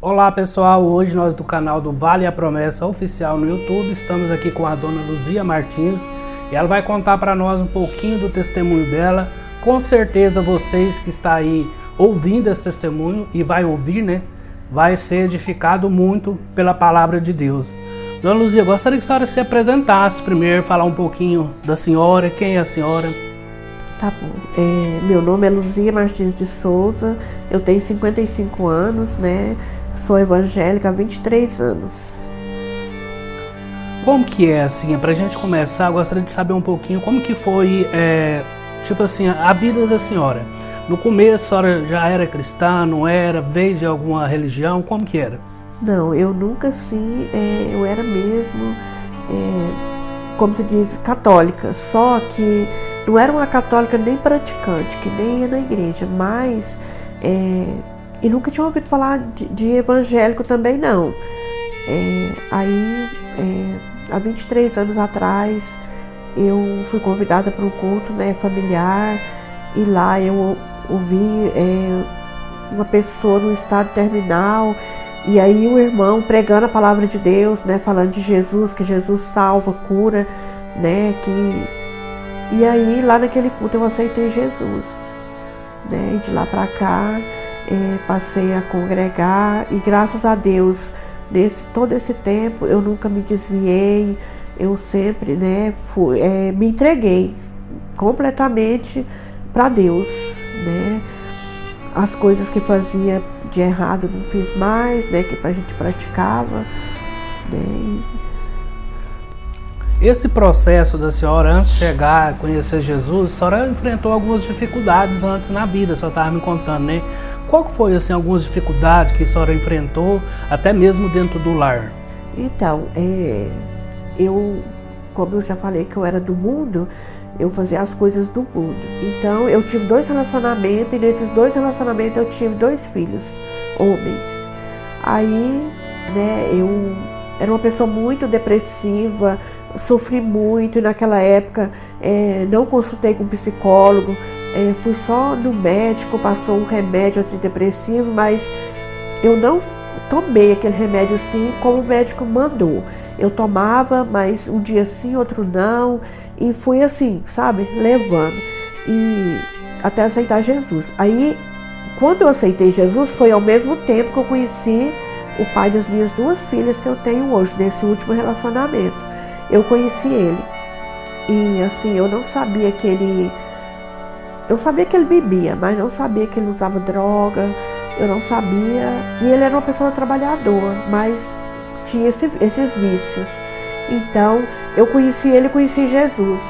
Olá pessoal, hoje nós do canal do Vale a Promessa Oficial no YouTube estamos aqui com a dona Luzia Martins e ela vai contar para nós um pouquinho do testemunho dela. Com certeza vocês que estão aí ouvindo esse testemunho e vai ouvir, né? Vai ser edificado muito pela palavra de Deus. Dona Luzia, gostaria que a senhora se apresentasse primeiro, falar um pouquinho da senhora, quem é a senhora? Tá bom. Meu nome é Luzia Martins de Souza, eu tenho 55 anos, né? Sou evangélica há 23 anos. Como que é, assim, pra gente começar, eu gostaria de saber um pouquinho como que foi, tipo assim, a vida da senhora. No começo a senhora já era cristã, não era? Veio de alguma religião? Como que era? Não, eu nunca assim, eu era mesmo, como se diz, católica, só que não era uma católica nem praticante, que nem ia na igreja, mas e nunca tinha ouvido falar de evangélico também não. Há 23 anos atrás eu fui convidada para um culto, né, familiar, e lá eu ouvi uma pessoa no estado terminal, e aí o irmão pregando a palavra de Deus, né, falando de Jesus, que Jesus salva, cura, né, e aí lá naquele culto eu aceitei Jesus, né, e de lá para cá passei a congregar, e graças a Deus, todo esse tempo eu nunca me desviei, eu sempre, né, me entreguei completamente para Deus, né. As coisas que fazia de errado não fiz mais, né, que a gente praticava, né. Esse processo da senhora, antes de chegar a conhecer Jesus, a senhora enfrentou algumas dificuldades antes na vida, a senhora estava me contando, né? Qual que foi, assim, algumas dificuldades que a senhora enfrentou, até mesmo dentro do lar? Então, como eu já falei que eu era do mundo, eu fazia as coisas do mundo. Então, eu tive 2 relacionamentos, e nesses 2 relacionamentos eu tive 2 filhos, homens. Aí, né, eu era uma pessoa muito depressiva, sofri muito, e naquela época não consultei com psicólogo, fui só no médico, passou um remédio antidepressivo, mas eu não tomei aquele remédio assim como o médico mandou. Eu tomava, mas um dia sim, outro não, e fui assim, sabe, levando, e até aceitar Jesus. Aí, quando eu aceitei Jesus, foi ao mesmo tempo que eu conheci o pai das minhas 2 filhas que eu tenho hoje, nesse último relacionamento. Eu conheci ele, e assim, eu não sabia que ele... Eu sabia que ele bebia, mas não sabia que ele usava droga, eu não sabia. E ele era uma pessoa trabalhadora, mas tinha esses vícios. Então, eu conheci ele e conheci Jesus.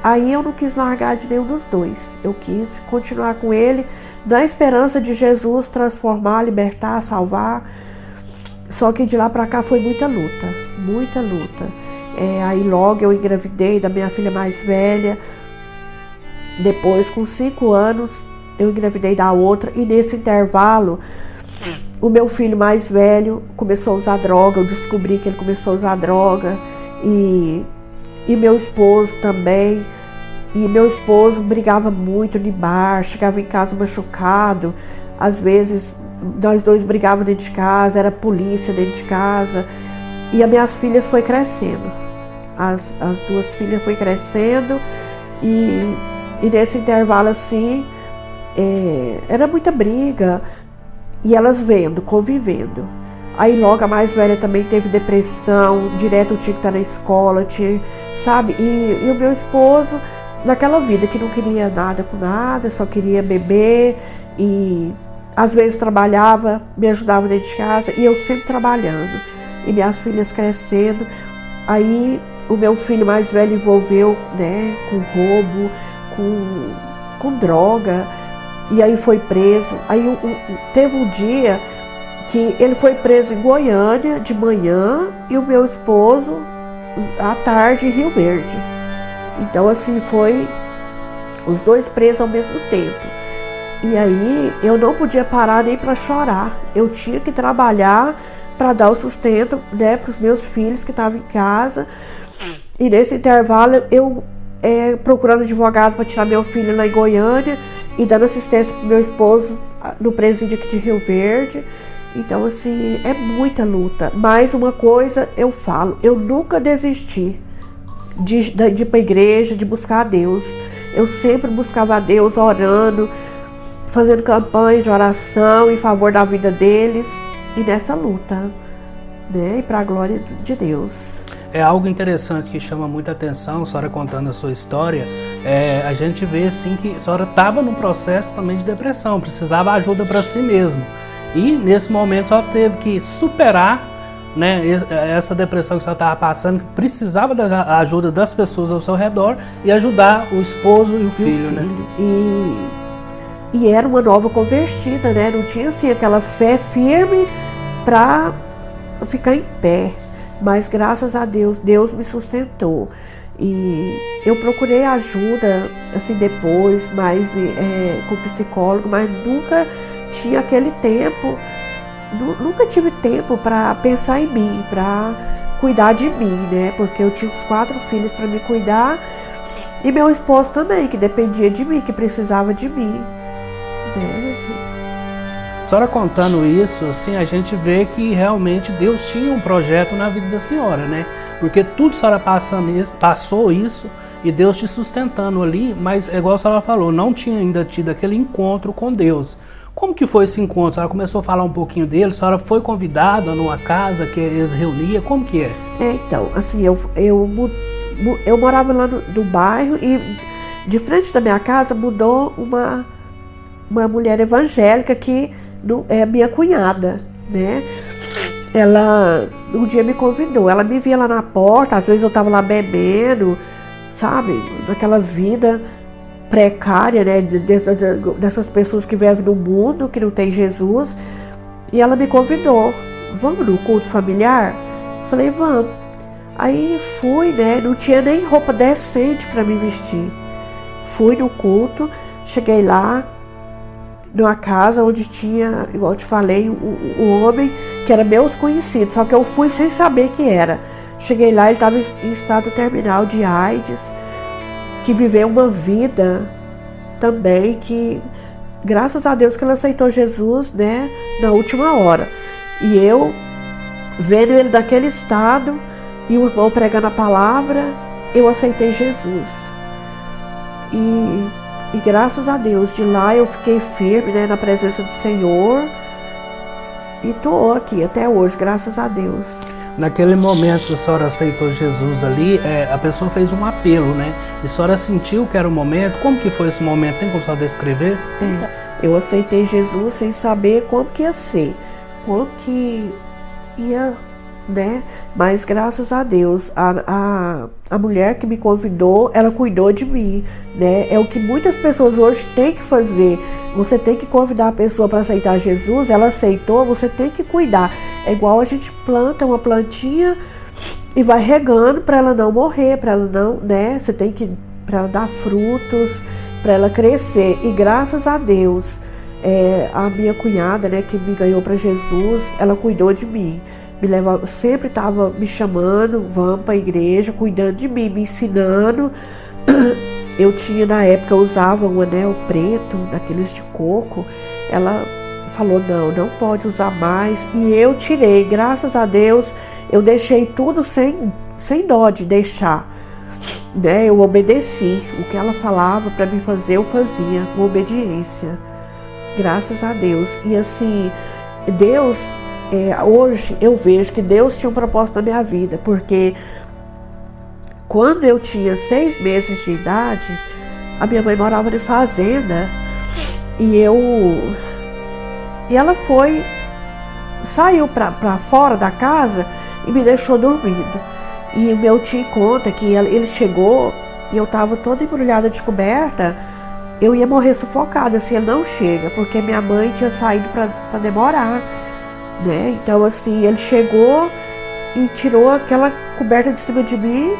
Aí eu não quis largar de nenhum dos 2. Eu quis continuar com ele, na esperança de Jesus transformar, libertar, salvar. Só que de lá pra cá foi muita luta, muita luta. Aí logo eu engravidei da minha filha mais velha. Depois, com 5 anos, eu engravidei da outra, e nesse intervalo, o meu filho mais velho começou a usar droga, eu descobri que ele começou a usar droga, e meu esposo também, e meu esposo brigava muito no bar, chegava em casa machucado, às vezes nós 2 brigávamos dentro de casa, era polícia dentro de casa, e as minhas filhas foi crescendo, as 2 filhas foi crescendo, e nesse intervalo assim, era muita briga, e elas vendo, convivendo. Aí logo a mais velha também teve depressão, direto eu tinha que estar na escola, sabe? E o meu esposo, naquela vida que não queria nada com nada, só queria beber, e às vezes trabalhava, me ajudava dentro de casa, e eu sempre trabalhando, e minhas filhas crescendo. Aí o meu filho mais velho envolveu, né, com roubo, com droga, e aí foi preso. Aí teve um dia que ele foi preso em Goiânia de manhã, e o meu esposo à tarde em Rio Verde. Então assim, foi os 2 presos ao mesmo tempo. E aí eu não podia parar nem para chorar, eu tinha que trabalhar para dar o sustento, né, para os meus filhos que estavam em casa. E nesse intervalo eu procurando advogado para tirar meu filho lá em Goiânia, e dando assistência para o meu esposo no presídio aqui de Rio Verde. Então, assim, é muita luta. Mas uma coisa eu falo, eu nunca desisti de ir para a igreja, de buscar a Deus. Eu sempre buscava a Deus orando, fazendo campanha de oração em favor da vida deles e nessa luta, né? E para a glória de Deus. É algo interessante que chama muita atenção, a senhora contando a sua história. A gente vê assim que a senhora estava num processo também de depressão, precisava ajuda para si mesmo. E nesse momento só teve que superar, né, essa depressão que a senhora estava passando, que precisava da ajuda das pessoas ao seu redor e ajudar o esposo e o filho. Né? E era uma nova convertida, né? Não tinha assim aquela fé firme para ficar em pé. Mas graças a Deus, Deus me sustentou. E eu procurei ajuda assim depois, mais com psicólogo, mas nunca tinha aquele tempo, nunca tive tempo para pensar em mim, para cuidar de mim, né? Porque eu tinha os 4 filhos para me cuidar e meu esposo também, que dependia de mim, que precisava de mim. A senhora contando isso, assim, a gente vê que realmente Deus tinha um projeto na vida da senhora, né? Porque tudo a senhora passou isso e Deus te sustentando ali, mas igual a senhora falou, não tinha ainda tido aquele encontro com Deus. Como que foi esse encontro? A senhora começou a falar um pouquinho dele, a senhora foi convidada numa casa que eles reuniam, como que é? Então, assim, eu morava lá no bairro e de frente da minha casa mudou uma mulher evangélica que é minha cunhada, né? Ela um dia me convidou, ela me via lá na porta, às vezes eu estava lá bebendo, sabe? Naquela vida precária, né? Dessas pessoas que vivem no mundo, que não tem Jesus. E ela me convidou, vamos no culto familiar? Falei, vamos. Aí fui, né? Não tinha nem roupa decente para me vestir. Fui no culto, cheguei lá, numa casa onde tinha, igual eu te falei, um homem que era meus conhecidos, só que eu fui sem saber que era. Cheguei lá, ele estava em estado terminal de AIDS, que viveu uma vida também que, graças a Deus que ele aceitou Jesus, né, na última hora. E eu, vendo ele daquele estado, e o irmão pregando a palavra, eu aceitei Jesus. E graças a Deus, de lá eu fiquei firme, né, na presença do Senhor. E estou aqui até hoje, graças a Deus. Naquele momento que a senhora aceitou Jesus ali, a pessoa fez um apelo, né? E a senhora sentiu que era o momento. Como que foi esse momento? Tem como a senhora descrever? Eu aceitei Jesus sem saber como que ia ser, como que ia, né? Mas graças a Deus, a mulher que me convidou, ela cuidou de mim, né? É o que muitas pessoas hoje têm que fazer. Você tem que convidar a pessoa para aceitar Jesus, ela aceitou, você tem que cuidar. É igual a gente planta uma plantinha e vai regando para ela não morrer, para ela não, né? Você tem que, para ela dar frutos, para ela crescer. E graças a Deus, a minha cunhada, né, que me ganhou para Jesus, ela cuidou de mim. Me levava, sempre estava me chamando, vamos para a igreja, cuidando de mim, me ensinando. Eu tinha, na época, eu usava um anel preto, daqueles de coco. Ela falou, não pode usar mais. E eu tirei, graças a Deus, eu deixei tudo sem dó de deixar. Né? Eu obedeci. O que ela falava para me fazer, eu fazia, com obediência. Graças a Deus. E assim, Deus, hoje eu vejo que Deus tinha um propósito na minha vida, porque quando eu tinha 6 meses de idade, a minha mãe morava em fazenda e ela saiu para fora da casa e me deixou dormindo. E o meu tio conta que ele chegou e eu estava toda embrulhada de coberta, eu ia morrer sufocada se ele não chega, porque minha mãe tinha saído para demorar, né? Então assim, ele chegou e tirou aquela coberta de cima de mim,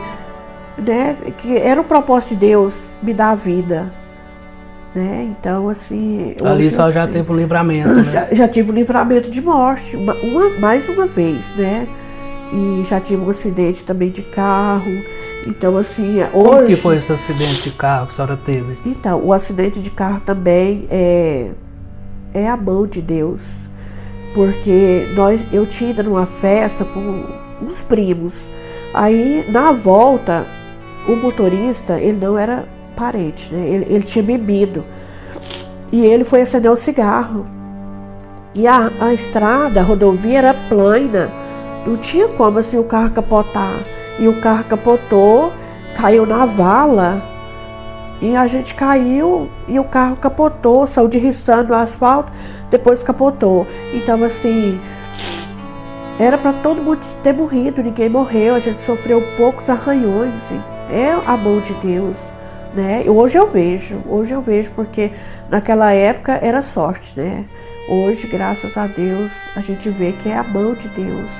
né, que era o propósito de Deus me dar a vida, né? Então assim, ali só já teve um livramento, né? já tive um livramento de morte mais uma vez, né? E já tive um acidente também de carro. Então assim, hoje... Como que foi esse acidente de carro que a senhora teve? Então, o acidente de carro também é a mão de Deus. porque eu tinha ido numa festa com uns primos. Aí, na volta, o motorista, ele não era parente, né? Ele tinha bebido. E ele foi acender o cigarro. E a estrada, a rodovia era plana. Não tinha como assim o carro capotar. E o carro capotou, caiu na vala. E a gente caiu e o carro capotou, saiu derriçando o asfalto, depois capotou. Então assim, era para todo mundo ter morrido, ninguém morreu, a gente sofreu poucos arranhões. É a mão de Deus, né? Hoje eu vejo porque naquela época era sorte, né? Hoje, graças a Deus, a gente vê que é a mão de Deus,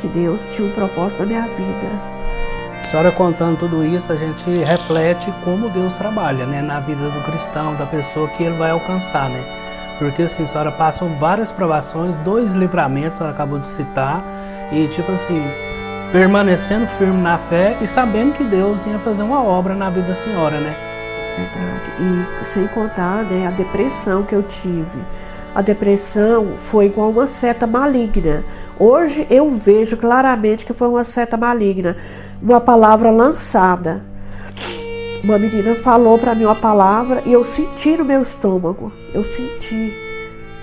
que Deus tinha um propósito na minha vida. A senhora contando tudo isso, a gente reflete como Deus trabalha, né, na vida do cristão, da pessoa que ele vai alcançar, né? Porque assim, a senhora passou várias provações, 2 livramentos, ela acabou de citar, e tipo assim, permanecendo firme na fé e sabendo que Deus ia fazer uma obra na vida da senhora, né? Verdade. E sem contar, né, a depressão que eu tive. A depressão foi igual uma seta maligna. Hoje eu vejo claramente que foi uma seta maligna. Uma palavra lançada. Uma menina falou para mim uma palavra e eu senti no meu estômago. Eu senti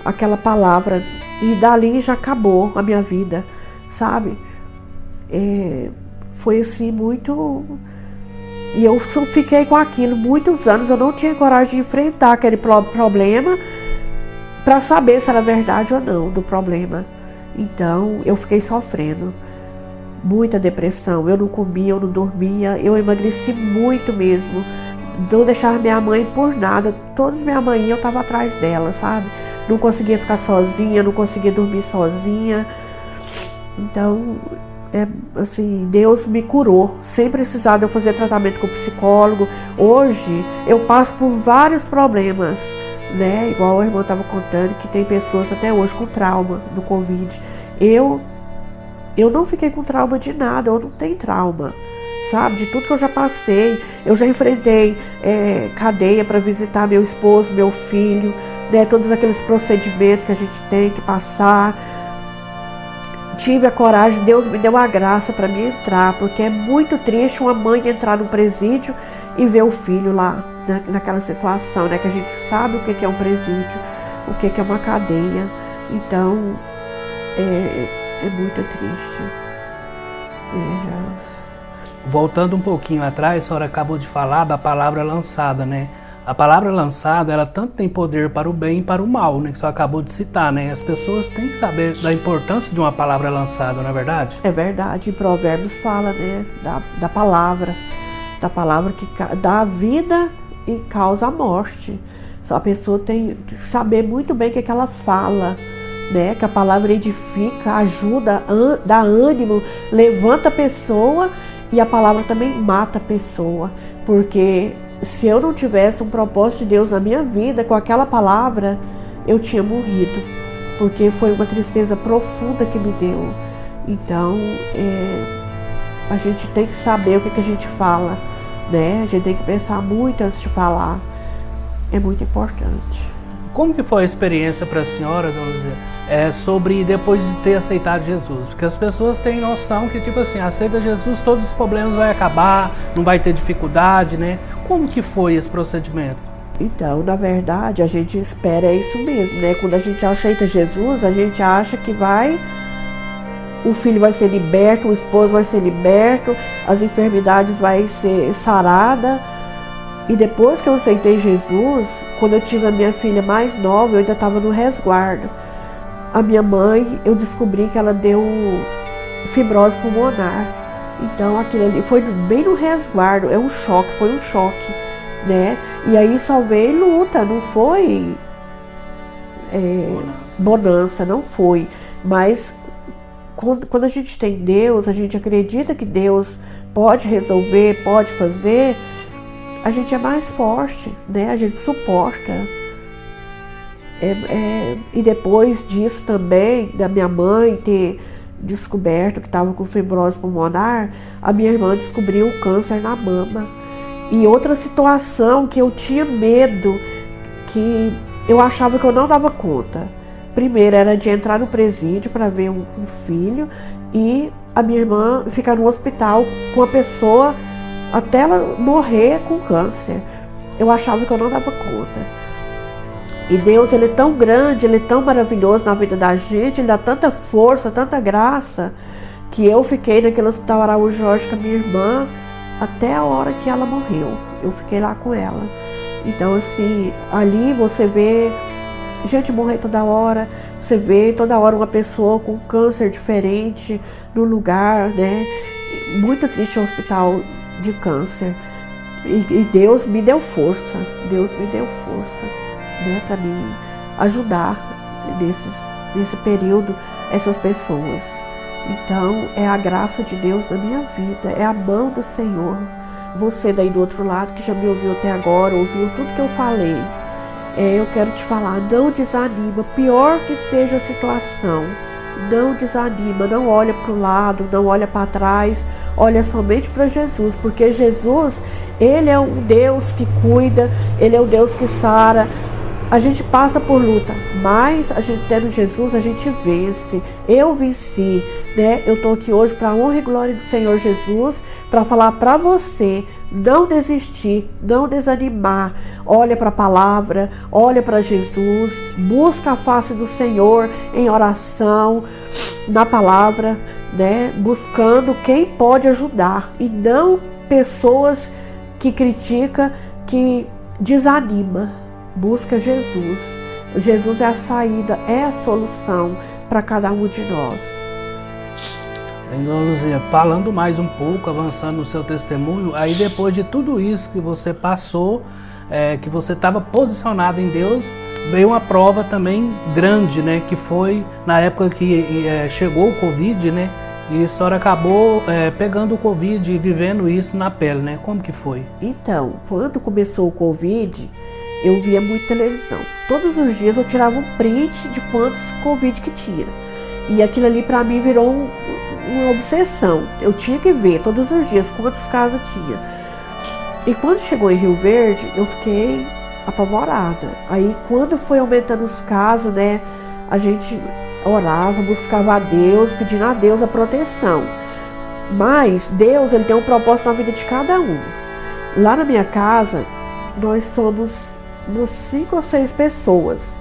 aquela palavra e dali já acabou a minha vida, sabe? Foi assim muito... E eu fiquei com aquilo muitos anos. Eu não tinha coragem de enfrentar aquele problema para saber se era verdade ou não do problema. Então eu fiquei sofrendo. Muita depressão, eu não comia, eu não dormia, eu emagreci muito mesmo. Não deixava minha mãe por nada, todas minha mãe eu estava atrás dela, sabe? Não conseguia ficar sozinha, não conseguia dormir sozinha. Então, assim, Deus me curou, sem precisar de eu fazer tratamento com psicólogo. Hoje, eu passo por vários problemas, né? Igual a irmã estava contando, que tem pessoas até hoje com trauma do Covid. Eu não fiquei com trauma de nada, eu não tenho trauma, sabe? De tudo que eu já passei, eu já enfrentei cadeia para visitar meu esposo, meu filho, né? Todos aqueles procedimentos que a gente tem que passar. Tive a coragem, Deus me deu a graça para mim entrar, porque é muito triste uma mãe entrar no presídio e ver o filho lá, naquela situação, né? Que a gente sabe o que é um presídio, o que é uma cadeia. Então, é muito triste. Voltando um pouquinho atrás, a senhora acabou de falar da palavra lançada, né? A palavra lançada, ela tanto tem poder para o bem e para o mal, né? Que a senhora acabou de citar, né? As pessoas têm que saber da importância de uma palavra lançada, não é verdade? É verdade. Em Provérbios fala, né? Da palavra que dá vida e causa a morte. Só a pessoa tem que saber muito bem o que ela fala, né? Que a palavra edifica, ajuda, dá ânimo, levanta a pessoa, e a palavra também mata a pessoa. Porque se eu não tivesse um propósito de Deus na minha vida, com aquela palavra, eu tinha morrido. Porque foi uma tristeza profunda que me deu. Então, a gente tem que saber o que a gente fala, né? A gente tem que pensar muito antes de falar. É muito importante. Como que foi a experiência para a senhora, dona Luzia, sobre depois de ter aceitado Jesus? Porque as pessoas têm noção que, tipo assim, aceita Jesus, todos os problemas vão acabar, não vai ter dificuldade, né? Como que foi esse procedimento? Então, na verdade, a gente espera isso mesmo, né? Quando a gente aceita Jesus, a gente acha que o filho vai ser liberto, o esposo vai ser liberto, as enfermidades vai ser sarada. E depois que eu aceitei Jesus, quando eu tive a minha filha mais nova, eu ainda estava no resguardo. A minha mãe, eu descobri que ela deu fibrose pulmonar. Então aquilo ali foi bem no resguardo, foi um choque, né? E aí só veio luta, não foi bonança, não foi. Mas quando a gente tem Deus, a gente acredita que Deus pode resolver, pode fazer, a gente é mais forte, né? A gente suporta. E depois disso também, da minha mãe ter descoberto que estava com fibrose pulmonar, a minha irmã descobriu o câncer na mama. E outra situação que eu tinha medo, que eu achava que eu não dava conta, Primeiro era de entrar no presídio para ver um filho e a minha irmã ficar no hospital com a pessoa até ela morrer com câncer. Eu achava que eu não dava conta. E Deus, Ele é tão grande, Ele é tão maravilhoso na vida da gente, Ele dá tanta força, tanta graça, que eu fiquei naquele hospital Araújo Jorge com a minha irmã até a hora que ela morreu. Eu fiquei lá com ela. Então, assim, ali você vê gente morrer toda hora, você vê toda hora uma pessoa com câncer diferente no lugar, né? Muito triste o hospital de câncer. E Deus me deu força, né, para me ajudar nesse período, essas pessoas. Então, é a graça de Deus na minha vida, é a mão do Senhor. Você daí do outro lado, que já me ouviu até agora, ouviu tudo que eu falei, eu quero te falar, não desanima, pior que seja a situação, não desanima, não olha para o lado, não olha para trás, olha somente para Jesus, porque Jesus, Ele é um Deus que cuida, Ele é um Deus que sara. A gente passa por luta, mas a gente tendo Jesus, a gente vence. Eu venci, né? Eu estou aqui hoje para a honra e glória do Senhor Jesus, para falar para você, não desistir, não desanimar. Olha para a palavra, olha para Jesus, busca a face do Senhor em oração, na palavra, né? Buscando quem pode ajudar e não pessoas que criticam, que desanima. Busca Jesus. Jesus é a saída, é a solução para cada um de nós. Dona Luzia, falando mais um pouco, avançando no seu testemunho, aí depois de tudo isso que você passou, que você estava posicionado em Deus, veio uma prova também grande, né? Que foi na época que chegou o Covid, né? E a senhora acabou pegando o Covid e vivendo isso na pele, né? Como que foi? Então, quando começou o Covid, eu via muito televisão. Todos os dias eu tirava um print de quantos Covid que tinha. E aquilo ali para mim virou uma obsessão. Eu tinha que ver todos os dias quantos casos tinha. E quando chegou em Rio Verde, eu fiquei apavorada. Aí quando foi aumentando os casos, né, a gente orava, buscava a Deus, pedindo a Deus a proteção. Mas Deus, Ele tem um propósito na vida de cada um. Lá na minha casa, nós somos 5 ou 6 pessoas.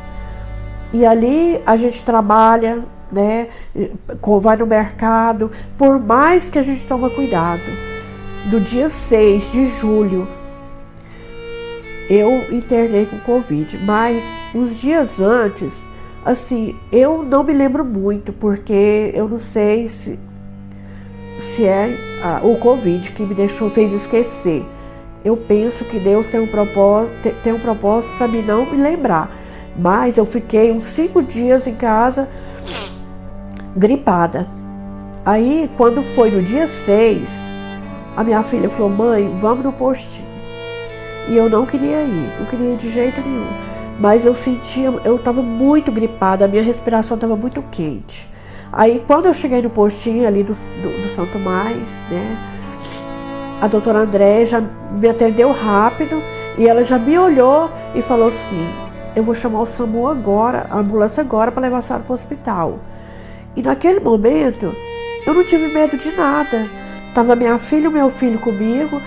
E ali a gente trabalha, né, vai no mercado, por mais que a gente tome cuidado. Do dia 6 de julho, eu internei com Covid, mas uns dias antes, assim, eu não me lembro muito, porque eu não sei se é o Covid que me fez esquecer. Eu penso que Deus tem um propósito para mim não me lembrar. Mas eu fiquei uns 5 dias em casa, gripada. Aí, quando foi no dia 6, a minha filha falou: mãe, vamos no postinho. E eu não queria ir de jeito nenhum. Mas eu estava muito gripada, a minha respiração estava muito quente. Aí, quando eu cheguei no postinho ali do Santo Mais, né, a doutora André já me atendeu rápido e ela já me olhou e falou assim: eu vou chamar o SAMU agora, a ambulância agora, para levar a senhora para o hospital. E naquele momento, eu não tive medo de nada. Tava minha filha e meu filho comigo,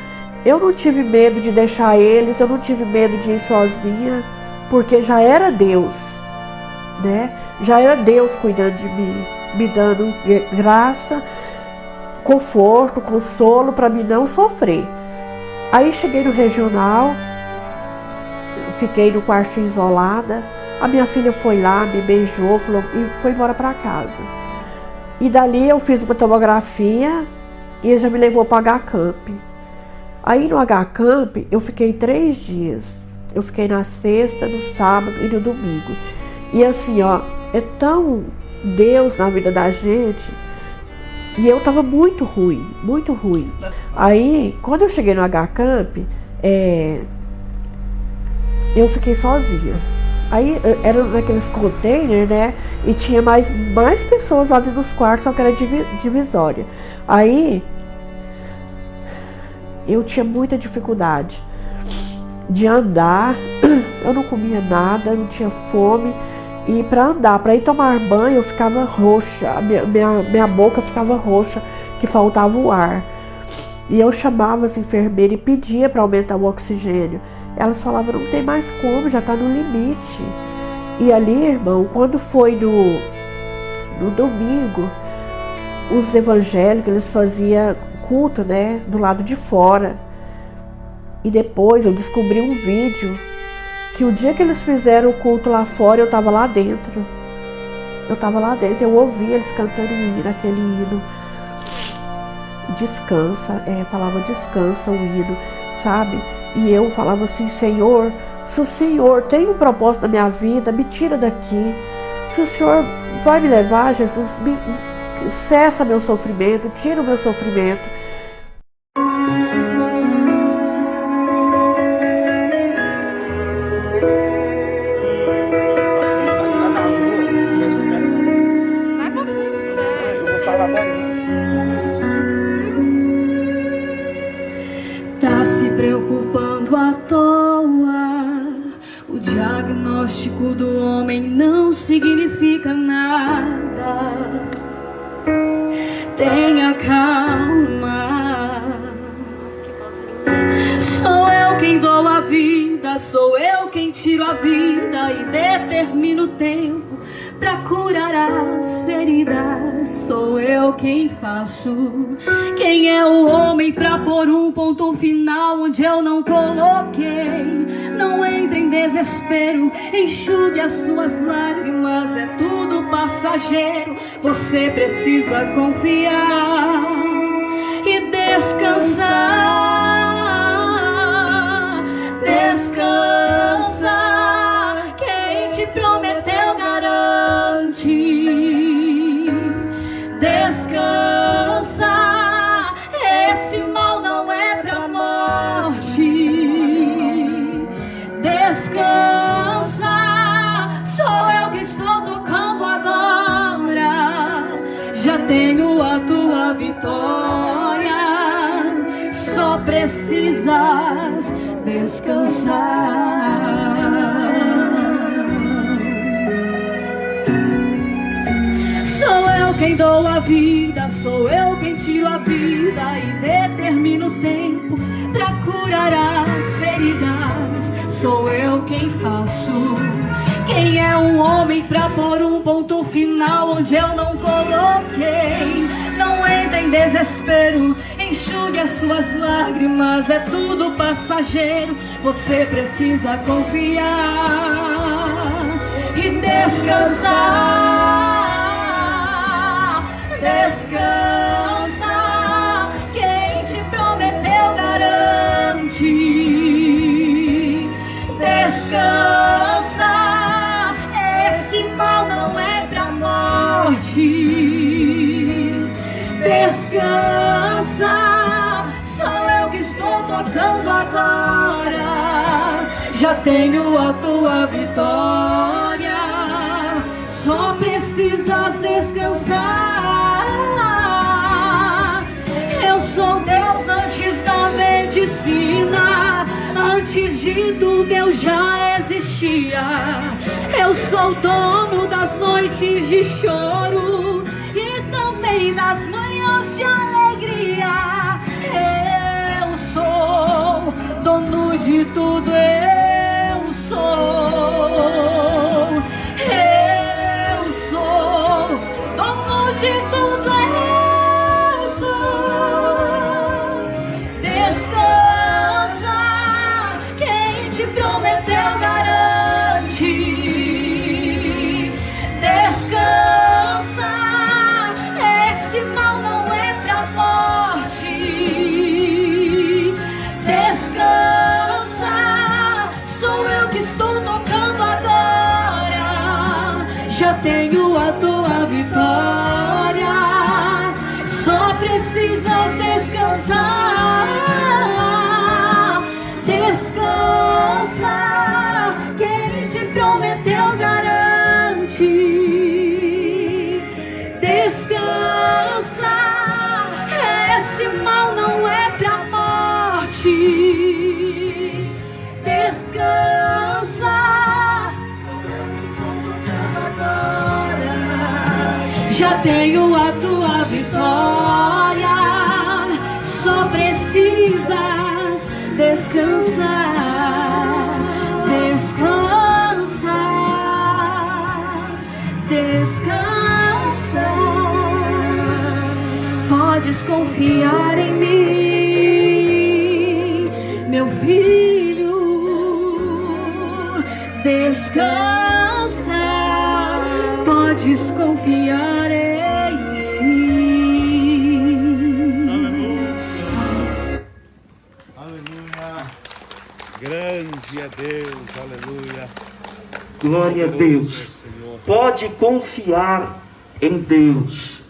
eu não tive medo de deixar eles, eu não tive medo de ir sozinha, porque já era Deus, né? Já era Deus cuidando de mim, me dando graça, conforto, consolo para mim não sofrer. Aí cheguei no regional, fiquei no quartinho isolada. A minha filha foi lá, me beijou, falou, e foi embora para casa. E dali eu fiz uma tomografia e ele já me levou para o HCamp. Aí no HCamp eu fiquei 3 dias. Eu fiquei na sexta, no sábado e no domingo. E assim, ó, é tão Deus na vida da gente. E eu tava muito ruim, muito ruim. Aí, quando eu cheguei no HCamp, eu fiquei sozinha. Aí, era naqueles containers, né? E tinha mais pessoas lá dentro dos quartos, só que era divisória. Aí, eu tinha muita dificuldade de andar. Eu não comia nada, eu não tinha fome. E para andar, para ir tomar banho, eu ficava roxa, minha boca ficava roxa, que faltava o ar. E eu chamava as enfermeiras e pedia para aumentar o oxigênio. Elas falavam, não tem mais como, já está no limite. E ali, irmão, quando foi no domingo, os evangélicos, eles faziam culto, né, do lado de fora. E depois eu descobri um vídeo que o dia que eles fizeram o culto lá fora, eu estava lá dentro. Eu estava lá dentro, eu ouvi eles cantando um hino, aquele hino. Descansa, falava descansa o hino, sabe? E eu falava assim, Senhor, se o Senhor tem um propósito na minha vida, me tira daqui. Se o Senhor vai me levar, Jesus, cessa meu sofrimento, tira o meu sofrimento. Tá se preocupando à toa. O diagnóstico do homem não significa nada. Tenha calma. Sou eu quem dou a vida, sou eu quem tiro a vida e determino o tempo pra curar as feridas. Sou eu quem faço. Quem é o homem pra pôr um ponto final onde eu não coloquei? Não entre em desespero, enxugue as suas lágrimas, é tudo passageiro. Você precisa confiar e descansar. Descansa, quem te prometeu garante. Descansa, esse mal não é pra morte. Descansa, sou eu que estou tocando agora. Já tenho a tua vitória, só precisas descansar. Sou eu quem dou a vida, sou eu quem tiro a vida e determino o tempo pra curar as feridas. Sou eu quem faço. Quem é um homem pra pôr um ponto final onde eu não coloquei? Não entre em desespero, enxugue as suas lágrimas, é tudo passageiro. Você precisa confiar e descansar. Descansa, quem te prometeu garante. Descansa, esse mal não é pra morte. Descansa, sou eu que estou tocando agora. Já tenho a tua vitória, só precisas descansar. Eu sou Deus antes da medicina, antes de tudo eu já existia. Eu sou dono das noites de choro e também das manhãs de alegria. Eu sou dono de tudo, eu sou. Eu sou dono de tudo, eu sou. Descansa, quem te prometeu garante. Descansa, esse mal não é pra morte. Descansa, tenho a tua vitória. Só precisas descansar, descansar, descansar. Podes confiar em mim, meu filho. Descansa, podes confiar em mim. Aleluia. Aleluia. Grande é Deus, aleluia. Glória a Deus. Pode confiar em Deus.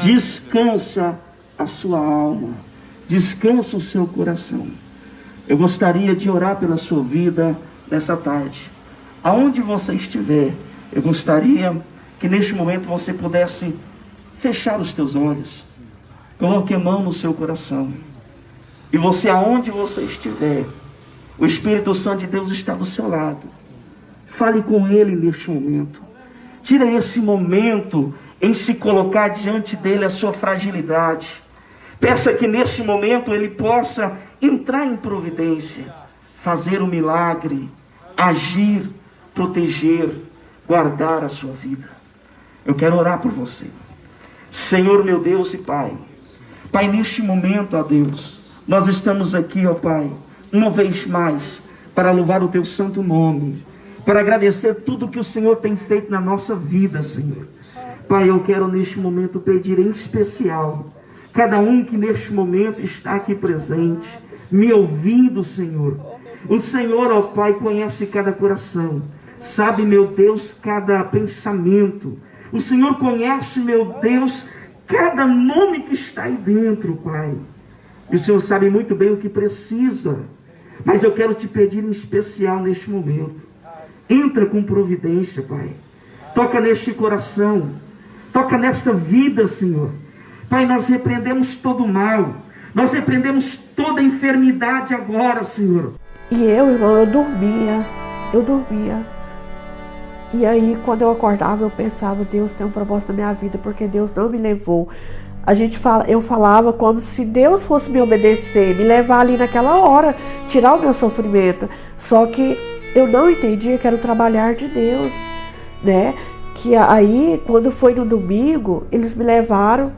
Descansa a sua alma. Descansa o seu coração. Eu gostaria de orar pela sua vida nessa tarde. Aonde você estiver, eu gostaria que neste momento você pudesse fechar os teus olhos. Coloque a mão no seu coração. E você, aonde você estiver, o Espírito Santo de Deus está do seu lado. Fale com Ele neste momento. Tira esse momento em se colocar diante dele a sua fragilidade. Peça que neste momento Ele possa entrar em providência, fazer um milagre, agir, proteger, guardar a sua vida. Eu quero orar por você. Senhor, meu Deus e Pai. Pai, neste momento, ó Deus, nós estamos aqui, ó Pai, uma vez mais, para louvar o Teu santo nome, para agradecer tudo que o Senhor tem feito na nossa vida, Senhor. Pai, eu quero neste momento pedir em especial, cada um que neste momento está aqui presente, me ouvindo, Senhor. O Senhor, ó Pai, conhece cada coração, sabe, meu Deus, cada pensamento. O Senhor conhece, meu Deus, cada nome que está aí dentro, Pai. E o Senhor sabe muito bem o que precisa. Mas eu quero te pedir em especial neste momento. Entra com providência, Pai. Toca neste coração. Toca nesta vida, Senhor. Pai, nós repreendemos todo o mal. Nós repreendemos toda a enfermidade agora, Senhor. E eu, irmão, eu dormia. E aí, quando eu acordava, eu pensava, Deus tem um propósito na minha vida, porque Deus não me levou. Eu falava como se Deus fosse me obedecer, me levar ali naquela hora, tirar o meu sofrimento. Só que eu não entendia que era o trabalhar de Deus, né? Que aí, quando foi no domingo, eles me levaram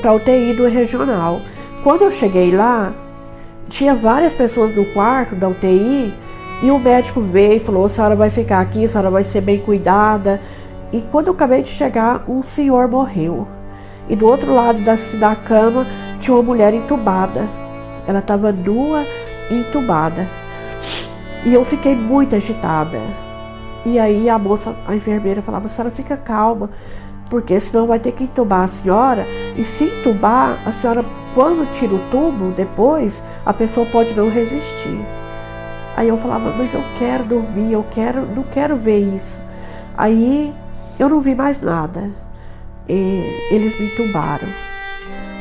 para a UTI do regional. Quando eu cheguei lá, tinha várias pessoas no quarto da UTI, e o médico veio e falou, a senhora vai ficar aqui, a senhora vai ser bem cuidada. E quando eu acabei de chegar, um senhor morreu. E do outro lado da cama tinha uma mulher entubada. Ela estava nua e entubada. E eu fiquei muito agitada. E aí a enfermeira falava, a senhora fica calma, porque senão vai ter que entubar a senhora. E se entubar, a senhora, quando tira o tubo, depois, a pessoa pode não resistir. Aí eu falava, mas eu quero dormir, não quero ver isso. Aí eu não vi mais nada. E eles me entubaram.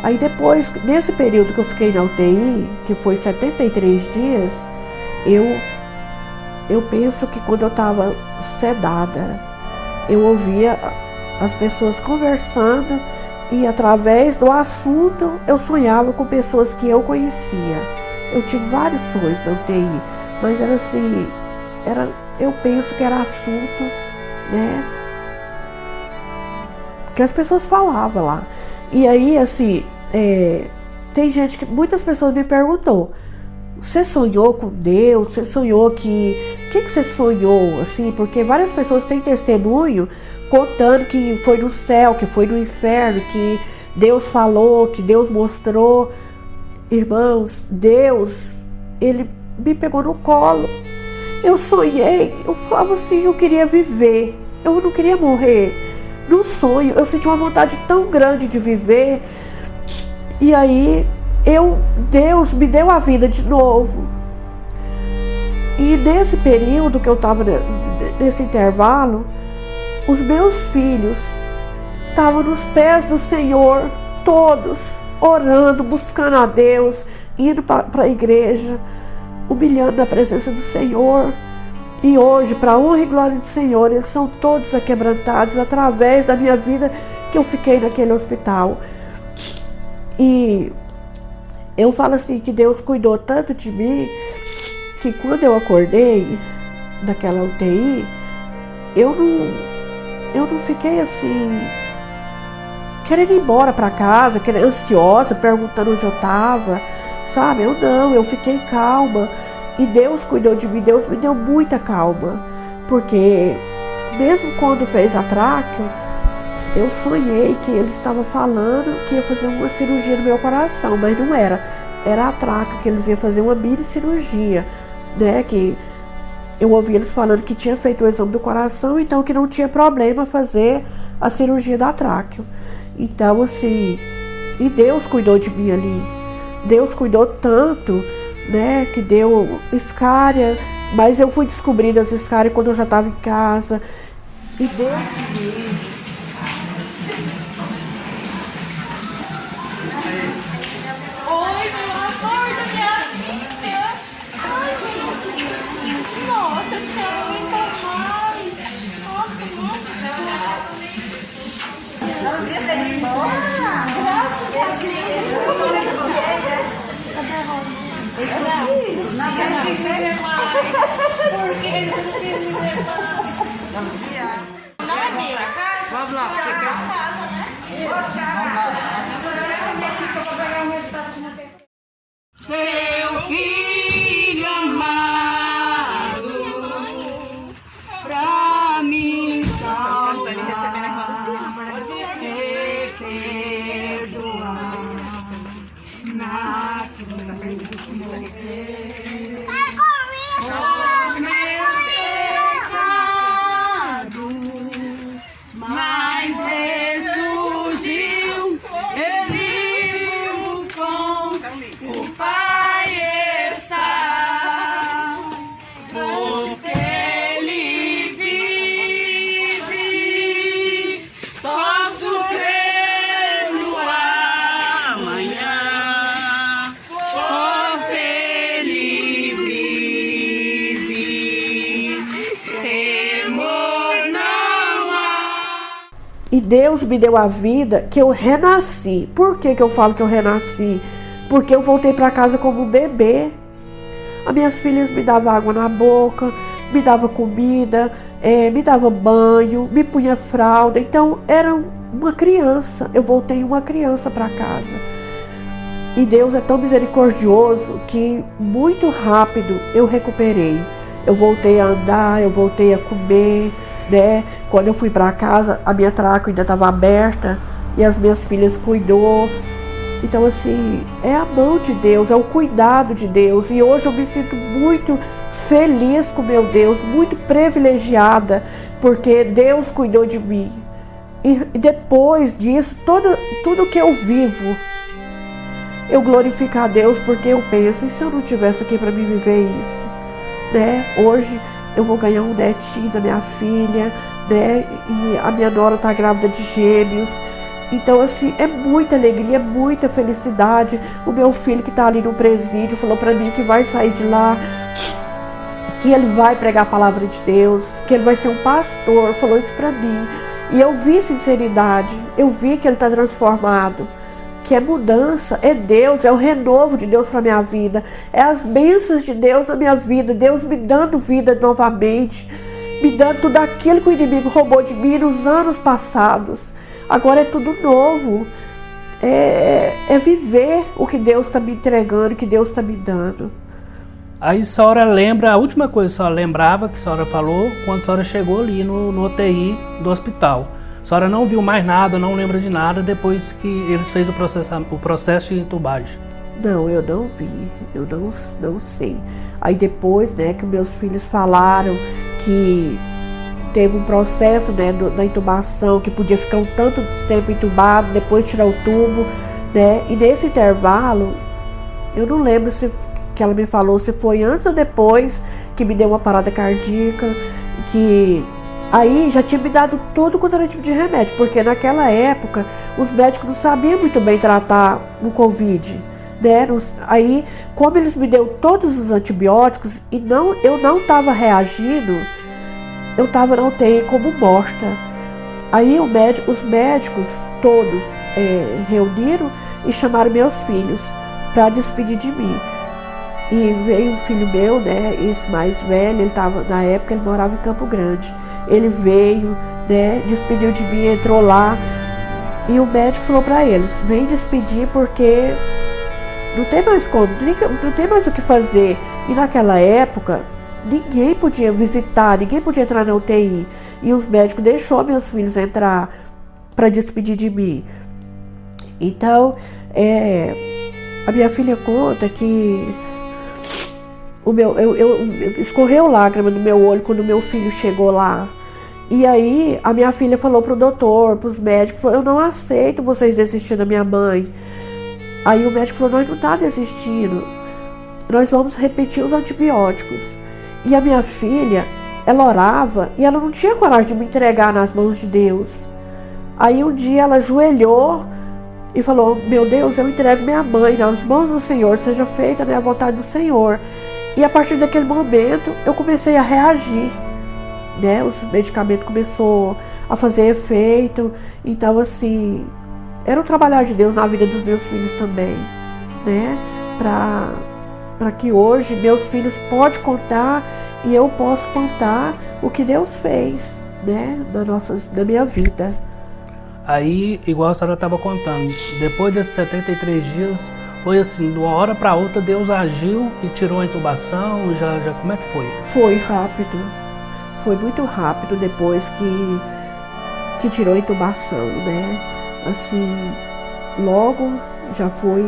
Aí depois, nesse período que eu fiquei na UTI, que foi 73 dias, eu penso que quando eu estava sedada, eu ouvia as pessoas conversando e através do assunto eu sonhava com pessoas que eu conhecia. Eu tive vários sonhos na UTI, mas era assim, eu penso que era assunto, né, que as pessoas falavam lá. E aí, assim, muitas pessoas me perguntou, você sonhou com Deus? Você sonhou o que você sonhou? Assim, porque várias pessoas têm testemunho contando que foi no céu, que foi no inferno, que Deus falou, que Deus mostrou. Irmãos, Deus, Ele me pegou no colo. Eu sonhei, eu falava assim, eu queria viver, eu não queria morrer. No sonho, eu senti uma vontade tão grande de viver. E aí, Deus me deu a vida de novo. E nesse período que eu estava, nesse intervalo, os meus filhos estavam nos pés do Senhor, todos orando, buscando a Deus, indo para a igreja, humilhando na presença do Senhor. E hoje, para a honra e glória do Senhor, eles são todos aquebrantados através da minha vida que eu fiquei naquele hospital. E eu falo assim, que Deus cuidou tanto de mim, que quando eu acordei daquela UTI, eu não fiquei assim, querendo ir embora para casa, ansiosa, perguntando onde eu estava, sabe? Eu fiquei calma. E Deus cuidou de mim, Deus me deu muita calma. Porque mesmo quando fez a tráqueo, eu sonhei que ele estava falando que ia fazer uma cirurgia no meu coração, mas não era. Era a tráqueo, que eles iam fazer uma mini cirurgia, né? Que eu ouvi eles falando que tinha feito o exame do coração, então que não tinha problema fazer a cirurgia da tráqueo. Então assim, e Deus cuidou de mim ali. Deus cuidou tanto, né, que deu escária, mas eu fui descobrindo as escárias quando eu já estava em casa. E Deus me... Oi, meu amor da minha vida. Ai, gente. Nossa, eu te amo muito mais. Nossa, graças a Deus. Cadê a Rosa? Vamos lá, você quer? Seu filho amado, pra mim salvar e perdoar na cruz morrer. Os meus pecados, mas ressurgiu ele vivo com o Pai está, porque ele vive, posso crer no amanhã, porque ele vive, temor não há. E Deus me deu a vida que eu renasci. Por que eu falo que eu renasci? Porque eu voltei para casa como bebê. As minhas filhas me davam água na boca, me davam comida, me davam banho, me punha fralda. Então, era uma criança. Eu voltei uma criança para casa. E Deus é tão misericordioso que muito rápido eu recuperei. Eu voltei a andar, eu voltei a comer, né? Quando eu fui para casa, a minha tráqueo ainda estava aberta e as minhas filhas cuidou. Então assim, é a mão de Deus, é o cuidado de Deus. E hoje eu me sinto muito feliz com meu Deus, muito privilegiada, porque Deus cuidou de mim. E depois disso, tudo que eu vivo, eu glorifico a Deus, porque eu penso, e se eu não tivesse aqui para me viver isso, né? Hoje eu vou ganhar um netinho da minha filha, né? E a minha nora está grávida de gêmeos. Então assim, é muita alegria, muita felicidade. O meu filho que está ali no presídio falou para mim que vai sair de lá, que ele vai pregar a palavra de Deus, que ele vai ser um pastor, falou isso para mim. E eu vi sinceridade, eu vi que ele está transformado, que é mudança, é Deus, é o renovo de Deus para minha vida, é as bênçãos de Deus na minha vida, Deus me dando vida novamente, me dando tudo aquilo que o inimigo roubou de mim nos anos passados. Agora é tudo novo, é viver o que Deus está me entregando, o que Deus está me dando. Aí a senhora lembra, a última coisa que a senhora lembrava, que a senhora falou, quando a senhora chegou ali no UTI do hospital. A senhora não viu mais nada, não lembra de nada depois que eles fez o processo de entubagem. Não, eu não vi, eu não sei. Aí depois, né, que meus filhos falaram que teve um processo, né, da intubação, que podia ficar um tanto de tempo entubado, depois tirar o tubo, né, e nesse intervalo, eu não lembro se que ela me falou se foi antes ou depois que me deu uma parada cardíaca, que aí já tinha me dado todo quanto era tipo de remédio, porque naquela época os médicos não sabiam muito bem tratar o Covid, deram. Aí, como eles me deu todos os antibióticos e eu não estava reagindo, eu estava na UTI como morta. Aí os médicos todos reuniram e chamaram meus filhos para despedir de mim. E veio um filho meu, né, esse mais velho, na época ele morava em Campo Grande. Ele veio, né, despediu de mim, entrou lá. E o médico falou para eles: vem despedir porque não tem mais como, não tem mais o que fazer. E naquela época, ninguém podia visitar, ninguém podia entrar na UTI. E os médicos deixaram meus filhos entrar para despedir de mim. Então, a minha filha conta que escorreu lágrima no meu olho quando meu filho chegou lá. E aí a minha filha falou pro doutor, pros médicos, falou: eu não aceito vocês desistindo da minha mãe. Aí o médico falou: nós não tá desistindo, nós vamos repetir os antibióticos. E a minha filha, ela orava e ela não tinha coragem de me entregar nas mãos de Deus. Aí um dia ela ajoelhou e falou: meu Deus, eu entrego minha mãe nas mãos do Senhor, seja feita, né, a vontade do Senhor. E a partir daquele momento eu comecei a reagir, né? Os medicamentos começaram a fazer efeito. Então, assim, era um trabalhar de Deus na vida dos meus filhos também, né? Para que hoje meus filhos podem contar e eu posso contar o que Deus fez, né? Na minha vida. Aí, igual a senhora estava contando, depois desses 73 dias, foi assim, de uma hora para outra Deus agiu e tirou a intubação, já como é que foi? Foi rápido, foi muito rápido depois que tirou a intubação, né? Assim, logo já foi,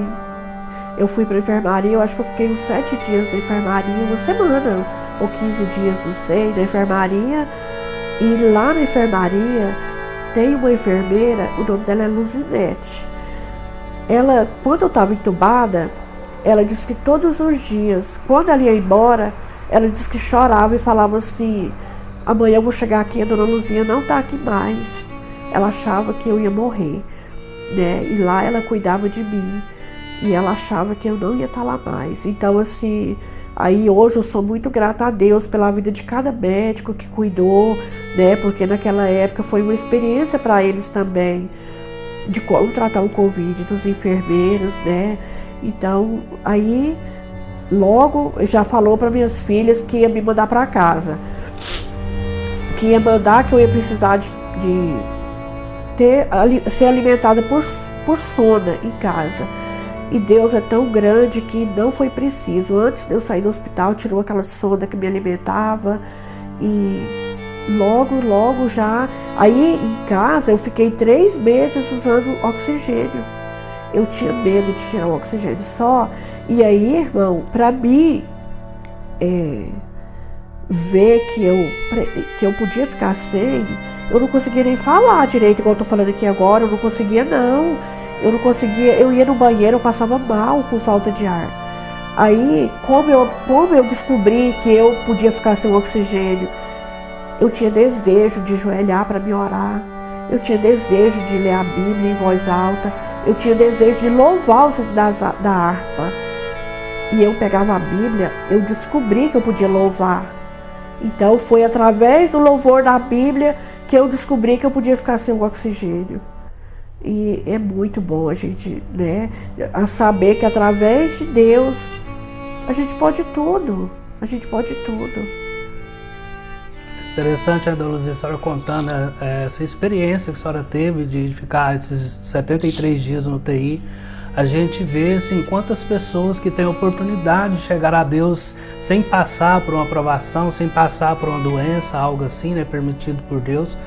eu fui para a enfermaria, eu acho que eu fiquei uns 7 dias na enfermaria, uma semana ou 15 dias, não sei, na enfermaria. E lá na enfermaria tem uma enfermeira, o nome dela é Luzinete. Ela, quando eu estava entubada, ela disse que todos os dias, quando ela ia embora, ela disse que chorava e falava assim: amanhã eu vou chegar aqui, a dona Luzinha não está aqui mais. Ela achava que eu ia morrer, né? E lá ela cuidava de mim e ela achava que eu não ia estar lá mais. Então, assim, aí hoje eu sou muito grata a Deus pela vida de cada médico que cuidou, né? Porque naquela época foi uma experiência para eles também, de como tratar o Covid, dos enfermeiros, né? Então, aí logo já falou para minhas filhas que ia me mandar para casa, que ia mandar, que eu ia precisar de ser alimentada por sonda em casa. E Deus é tão grande que não foi preciso. Antes de eu sair do hospital, tirou aquela sonda que me alimentava e logo já. Aí em casa eu fiquei 3 meses usando oxigênio. Eu tinha medo de tirar o oxigênio só. E aí, irmão, para mim ver que eu podia ficar sem, eu não conseguia nem falar direito, igual eu tô falando aqui agora. Eu não conseguia, não. Eu não conseguia. Eu ia no banheiro, eu passava mal com falta de ar. Aí, como eu descobri que eu podia ficar sem oxigênio, eu tinha desejo de ajoelhar para me orar. Eu tinha desejo de ler a Bíblia em voz alta. Eu tinha desejo de louvar os da harpa. E eu pegava a Bíblia, eu descobri que eu podia louvar. Então foi através do louvor da Bíblia que eu descobri que eu podia ficar sem o oxigênio. E é muito bom a gente, né, a saber que através de Deus a gente pode tudo. A gente pode tudo. Interessante, Dona Luzia, a senhora contando essa experiência que a senhora teve de ficar esses 73 dias no UTI. A gente vê assim, quantas pessoas que têm a oportunidade de chegar a Deus sem passar por uma provação, sem passar por uma doença, algo assim, né, permitido por Deus,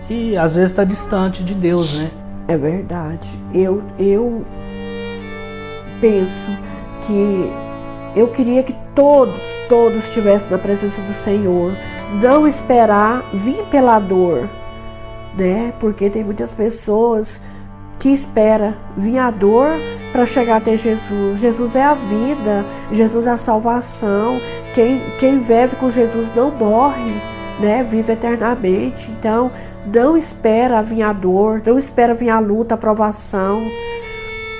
e às vezes está distante de Deus, né? É verdade. Eu penso que eu queria que todos estivessem na presença do Senhor, não esperar vir pela dor, né? Porque tem muitas pessoas que esperam vir a dor para chegar até Jesus. Jesus é a vida, Jesus é a salvação. Quem vive com Jesus não morre, né? Vive eternamente. Então, não espera vir a dor, não espera vir a luta, a provação.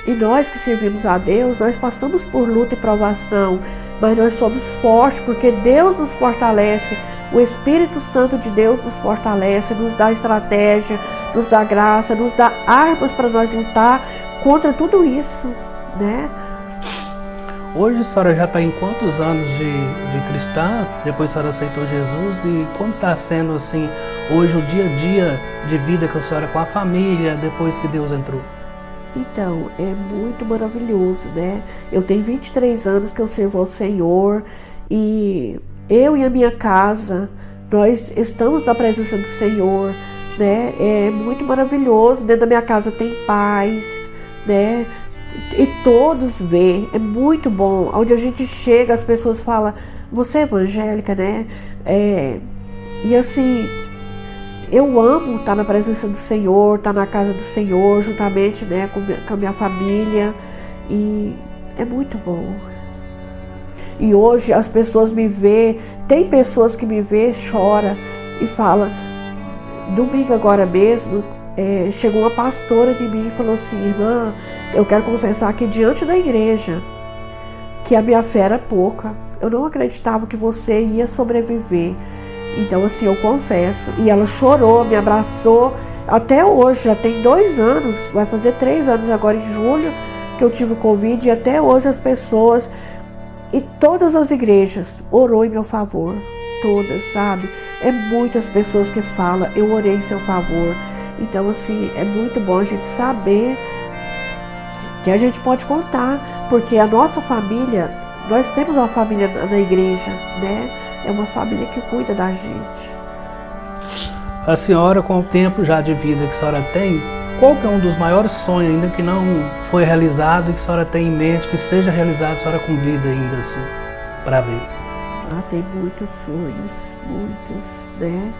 E nós que servimos a Deus, nós passamos por luta e provação, mas nós somos fortes porque Deus nos fortalece. O Espírito Santo de Deus nos fortalece, nos dá estratégia, nos dá graça, nos dá armas para nós lutar contra tudo isso, né? Hoje a senhora já está em quantos anos de cristã? Depois a senhora aceitou Jesus? E como está sendo assim hoje o dia a dia de vida com a senhora, com a família, depois que Deus entrou? Então, é muito maravilhoso, né? Eu tenho 23 anos que eu sirvo ao Senhor e eu e a minha casa, nós estamos na presença do Senhor, né? É muito maravilhoso, dentro da minha casa tem paz, né? E todos veem, é muito bom. Onde a gente chega, as pessoas falam, você é evangélica, né? E assim, eu amo estar na presença do Senhor, estar na casa do Senhor, juntamente, né, com a minha família. E é muito bom. E hoje as pessoas me veem, tem pessoas que me veem, choram e falam, domingo agora mesmo, chegou uma pastora de mim e falou assim, irmã, eu quero confessar aqui diante da igreja que a minha fé era pouca. Eu não acreditava que você ia sobreviver. Então assim, eu confesso. E ela chorou, me abraçou. Até hoje, já tem 2 anos, vai fazer 3 anos agora em julho que eu tive o Covid. E até hoje as pessoas e todas as igrejas orou em meu favor. Todas, sabe? É muitas pessoas que falam, eu orei em seu favor. Então assim, é muito bom a gente saber que a gente pode contar, porque a nossa família, nós temos uma família na igreja, né? É uma família que cuida da gente. A senhora, com o tempo já de vida que a senhora tem, qual que é um dos maiores sonhos ainda que não foi realizado e que a senhora tem em mente que seja realizado, a senhora com vida ainda assim, para ver? Tem muitos sonhos, muitos, né?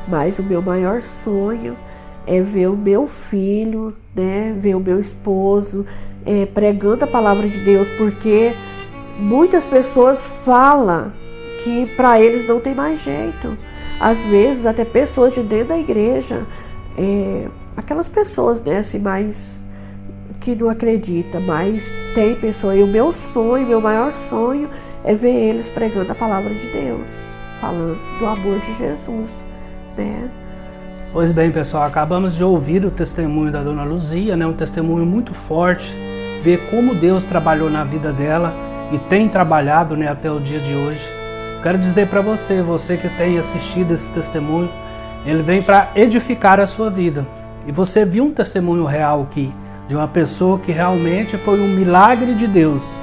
Mas o meu maior sonho é ver o meu filho, né? Ver o meu esposo pregando a palavra de Deus, porque muitas pessoas falam que para eles não tem mais jeito. Às vezes até pessoas de dentro da igreja, aquelas pessoas, né, assim, mais que não acreditam, mas tem pessoa. E o meu sonho, meu maior sonho é ver eles pregando a palavra de Deus, falando do amor de Jesus, né? Pois bem, pessoal, acabamos de ouvir o testemunho da dona Luzia, né? Um testemunho muito forte, ver como Deus trabalhou na vida dela e tem trabalhado, né, até o dia de hoje. Quero dizer para você que tem assistido esse testemunho, ele vem para edificar a sua vida. E você viu um testemunho real aqui, de uma pessoa que realmente foi um milagre de Deus,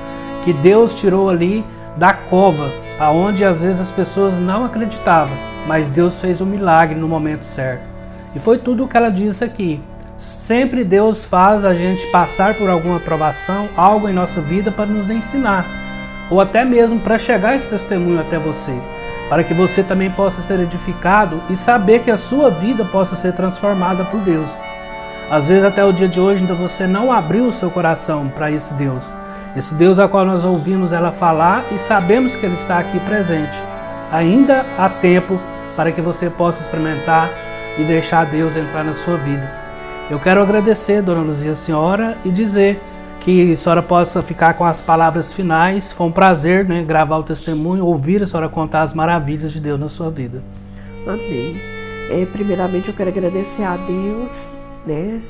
que Deus tirou ali da cova, aonde às vezes as pessoas não acreditavam, mas Deus fez um milagre no momento certo. E foi tudo o que ela disse aqui. Sempre Deus faz a gente passar por alguma provação, algo em nossa vida para nos ensinar, ou até mesmo para chegar esse testemunho até você, para que você também possa ser edificado e saber que a sua vida possa ser transformada por Deus. Às vezes até o dia de hoje ainda você não abriu o seu coração para esse Deus a qual nós ouvimos ela falar e sabemos que Ele está aqui presente. Ainda há tempo para que você possa experimentar e deixar Deus entrar na sua vida. Eu quero agradecer, dona Luzia, a senhora, e dizer que a senhora possa ficar com as palavras finais. Foi um prazer, né, gravar o testemunho, ouvir a senhora contar as maravilhas de Deus na sua vida. Amém. Primeiramente eu quero agradecer a Deus, né?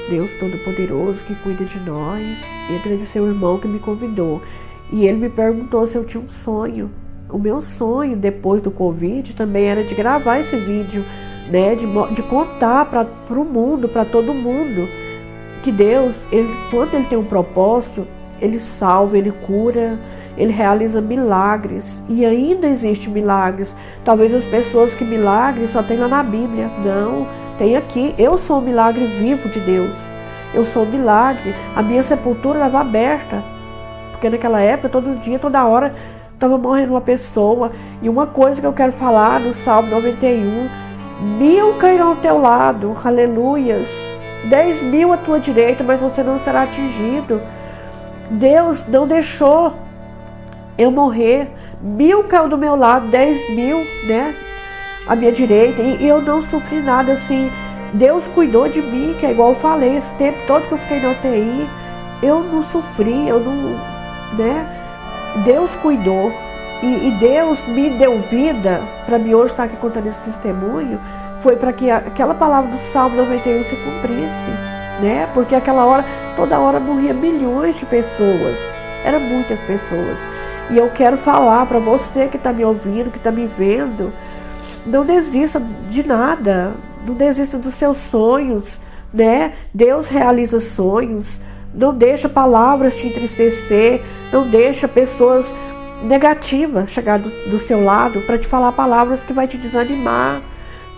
Deus Todo-Poderoso que cuida de nós, e agradecer ao irmão que me convidou. E ele me perguntou se eu tinha um sonho. O meu sonho depois do Covid também era de gravar esse vídeo, né? De contar para o mundo, para todo mundo, que Deus, quando Ele tem um propósito, Ele salva, Ele cura, Ele realiza milagres. E ainda existem milagres. Talvez as pessoas que milagres só tem lá na Bíblia. Não, tem aqui. Eu sou um milagre vivo de Deus. Eu sou um milagre. A minha sepultura estava aberta. Porque naquela época, todo dia, toda hora, estava morrendo uma pessoa. E uma coisa que eu quero falar no Salmo 91, 1000 cairão ao teu lado, aleluias. 10.000 à tua direita, mas você não será atingido. Deus não deixou eu morrer. 1000 caiu do meu lado, 10.000, né, à minha direita, e eu não sofri nada assim. Deus cuidou de mim, que é igual eu falei, esse tempo todo que eu fiquei na UTI, eu não sofri, eu não, né? Deus cuidou e Deus me deu vida para mim hoje estar aqui contando esse testemunho, foi para que aquela palavra do Salmo 91 se cumprisse, né? Porque aquela hora, toda hora morria milhões de pessoas, eram muitas pessoas. E eu quero falar para você que está me ouvindo, que está me vendo, não desista de nada, não desista dos seus sonhos, né? Deus realiza sonhos, não deixa palavras te entristecer, não deixa pessoas negativas chegar do seu lado para te falar palavras que vai te desanimar.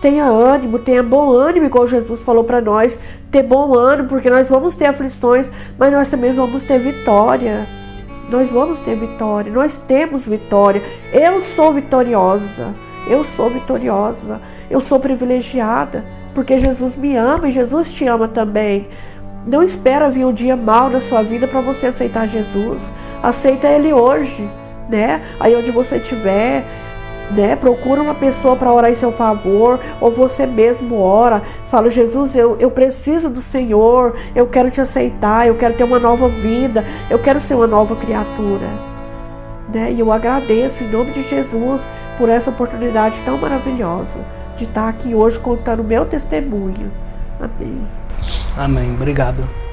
Tenha ânimo, tenha bom ânimo, igual Jesus falou para nós, ter bom ânimo, porque nós vamos ter aflições, mas nós também vamos ter vitória. Nós vamos ter vitória, nós temos vitória. Eu sou vitoriosa, eu sou vitoriosa, eu sou privilegiada, porque Jesus me ama e Jesus te ama também. Não espera vir um dia mal na sua vida para você aceitar Jesus. Aceita Ele hoje, né? Aí onde você estiver, né? Procura uma pessoa para orar em seu favor, ou você mesmo ora. Fala, Jesus, eu preciso do Senhor, eu quero te aceitar, eu quero ter uma nova vida, eu quero ser uma nova criatura, né? E eu agradeço em nome de Jesus por essa oportunidade tão maravilhosa de estar aqui hoje contando o meu testemunho. Amém. Amém. Obrigado.